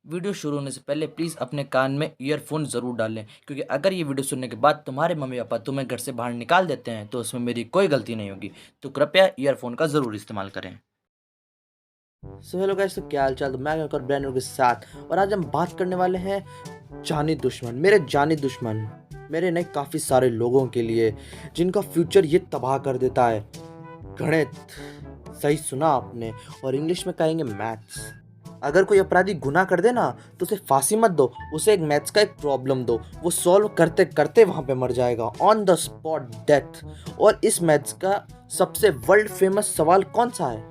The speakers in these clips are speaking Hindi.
वीडियो शुरू होने से पहले प्लीज़ अपने कान में ईयरफोन ज़रूर डालें, क्योंकि अगर ये वीडियो सुनने के बाद तुम्हारे मम्मी पापा तुम्हें घर से बाहर निकाल देते हैं तो उसमें मेरी कोई गलती नहीं होगी। तो कृपया ईयरफोन का ज़रूर इस्तेमाल करें। सो हेलो गाइस, तो क्या हाल चाल। तो मैं एक और ब्रांड के साथ, और आज हम बात करने वाले हैं जानी दुश्मन, मेरे जानी दुश्मन, मेरे नहीं काफ़ी सारे लोगों के लिए जिनका फ्यूचर ये तबाह कर देता है। गणित, सही सुना आपने, और इंग्लिश में कहेंगे मैथ्स। अगर कोई अपराधी गुनाह कर दे ना तो उसे फांसी मत दो, उसे एक मैथ्स का एक प्रॉब्लम दो, वो सॉल्व करते करते वहाँ पे मर जाएगा, ऑन द स्पॉट डेथ। और इस मैथ्स का सबसे वर्ल्ड फेमस सवाल कौन सा है?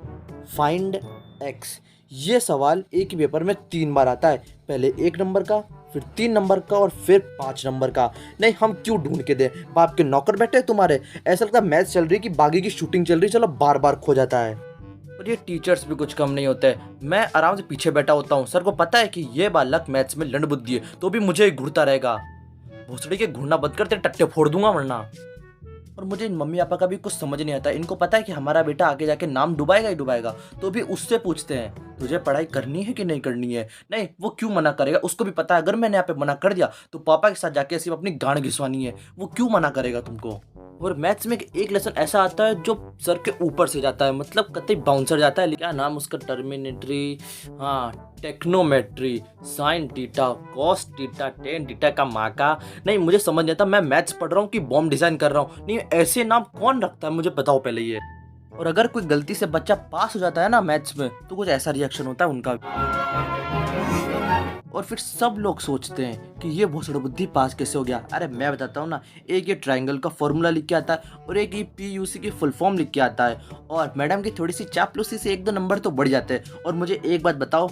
Find x. ये सवाल एक ही पेपर में 3 बार आता है, पहले 1 नंबर का, फिर 3 नंबर का, और फिर 5 नंबर का। नहीं, हम क्यों ढूंढ के दें? बाप के नौकर बैठे हैं तुम्हारे। ऐसा लगता है मैच चल रही है कि बागी की शूटिंग चल रही, चलो बार बार खो जाता है। और ये टीचर्स भी कुछ कम नहीं होते। मैं आराम से पीछे बैठा होता हूँ, सर को पता है कि ये बालक मैथ्स में लंड बुद्धि है, तो भी मुझे ही घूरता रहेगा। भोसड़ी के घूरना बंद कर, तेरे टट्टे फोड़ दूंगा वरना। और मुझे इन मम्मी पापा का भी कुछ समझ नहीं आता। इनको पता है कि हमारा बेटा आगे जाके नाम डुबाएगा ही डुबाएगा, तो भी उससे पूछते हैं तुझे पढ़ाई करनी है कि नहीं करनी है। नहीं, वो क्यों मना करेगा? उसको भी पता है अगर मैंने यहाँ पे मना कर दिया तो पापा के साथ जाके सिर्फ अपनी गांड घिसवानी है। वो क्यों मना करेगा तुमको? और मैथ्स में एक लेसन ऐसा आता है जो सर के ऊपर से जाता है, मतलब कतई बाउंसर जाता है। क्या नाम उसका? टर्मिनेटरी, हाँ, टेक्नोमेट्री, sine theta, cos theta, tan theta का माँ का। नहीं, मुझे समझ नहीं आता मैं मैथ्स पढ़ रहा हूँ कि बॉम्ब डिजाइन कर रहा हूँ। नहीं, ऐसे नाम कौन रखता है, मुझे बताओ पहले ये। और अगर कोई गलती से बच्चा पास हो जाता है ना मैथ्स में, तो कुछ ऐसा रिएक्शन होता है उनका। और फिर सब लोग सोचते हैं कि ये भोसड़ी बुद्धि पास कैसे हो गया। अरे मैं बताता हूँ ना, एक ये ट्रायंगल का फॉर्मूला लिख के आता है, और एक ये PUC की फुल फॉर्म लिख के आता है, और मैडम की थोड़ी सी चापलूसी से 1-2 नंबर तो बढ़ जाते हैं। और मुझे एक बात बताओ,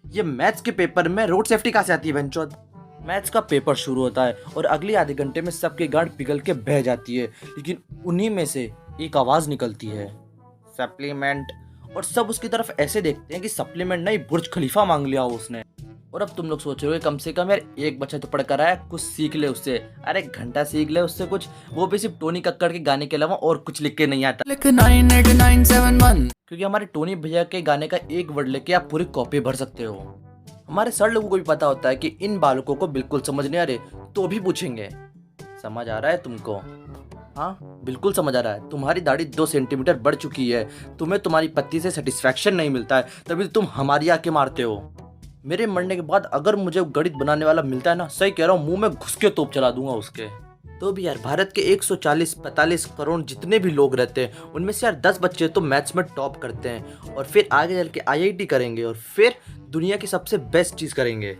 ये मैथ्स के पेपर में रोड सेफ्टी कहाँ से आती है बहनचोद? मैथ्स का पेपर शुरू होता है और अगले आधे घंटे में सबकी गांड पिघल के बह जाती है, लेकिन उन्हीं में से एक आवाज़ निकलती है, सप्लीमेंट। और सब उसकी तरफ ऐसे देखते हैं कि सप्लीमेंट नहीं, बुर्ज खलीफा मांग लिया हो उसने। और अब तुम लोग सोच रहे हो कम से कम यार एक बच्चा तो पढ़ कर आया, कुछ सीख ले उससे। अरे घंटा सीख ले उससे कुछ, वो भी सिर्फ टोनी कक्कड़ के गाने के अलावा और कुछ लिख के नहीं आता। लिख 98971, क्योंकि हमारे टोनी भैया के गाने का एक वर्ड लेके आप पूरी कॉपी भर सकते हो। हमारे सर लोगों को भी पता होता है कि इन बालकों को बिल्कुल समझ नहीं आ रहे, तो भी पूछेंगे समझ आ रहा है तुमको? हाँ, बिल्कुल समझ आ रहा है। तुम्हारी दाढ़ी 2 सेंटीमीटर बढ़ चुकी है, तुम्हें तुम्हारी पत्ती से सेटिस्फैक्शन नहीं मिलता है, तभी तुम हमारी आके मारते हो। मेरे मरने के बाद अगर मुझे गणित बनाने वाला मिलता है ना, सही कह रहा हूँ, मुंह में घुस के तोप चला दूंगा उसके। तो भी यार, भारत के 140-45 करोड़ जितने भी लोग रहते हैं, उनमें से यार 10 बच्चे तो मैथ्स में टॉप करते हैं, और फिर आगे चल के IIT करेंगे, और फिर दुनिया की सबसे बेस्ट चीज़ करेंगे,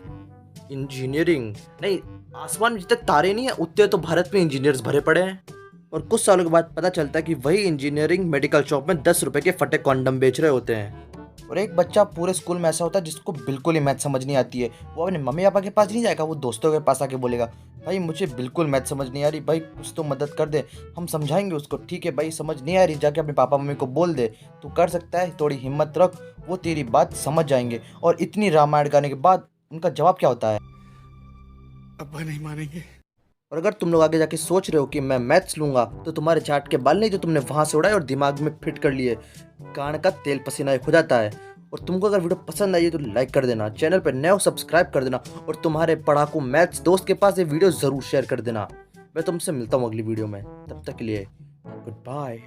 इंजीनियरिंग। नहीं, आसमान में जितने तारे नहीं है उतने तो भारत में इंजीनियर्स भरे पड़े हैं। और कुछ सालों के बाद पता चलता है कि वही इंजीनियरिंग मेडिकल शॉप में 10 रुपए के फटे कॉन्डम बेच रहे होते हैं। और एक बच्चा पूरे स्कूल में ऐसा होता है जिसको बिल्कुल ही मैथ समझ नहीं आती है, वो अपने मम्मी पापा के पास नहीं जाएगा, वो दोस्तों के पास आके बोलेगा, भाई मुझे बिल्कुल मैथ समझ नहीं आ रही, भाई कुछ तो मदद कर दे। हम समझाएंगे उसको, ठीक है भाई समझ नहीं आ रही, जाके अपने पापा मम्मी को बोल दे, तू कर सकता है, थोड़ी हिम्मत रख, वो तेरी बात समझ जाएंगे। और इतनी रामायण गाने के बाद उनका जवाब क्या होता है? अब्बा नहीं मानेंगे। और अगर तुम लोग आगे जाके सोच रहे हो कि मैं मैथ्स लूंगा, तो तुम्हारे चाट के बाल नहीं जो तुमने वहां से उड़ाए और दिमाग में फिट कर लिए, कान का तेल पसीना हो जाता है। और तुमको अगर वीडियो पसंद आई है तो लाइक कर देना, चैनल पर नए हो सब्सक्राइब कर देना, और तुम्हारे पढ़ाकू मैथ्स दोस्त के पास ये वीडियो जरूर शेयर कर देना। मैं तुमसे मिलता हूँ अगली वीडियो में, तब तक के लिए गुड बाय।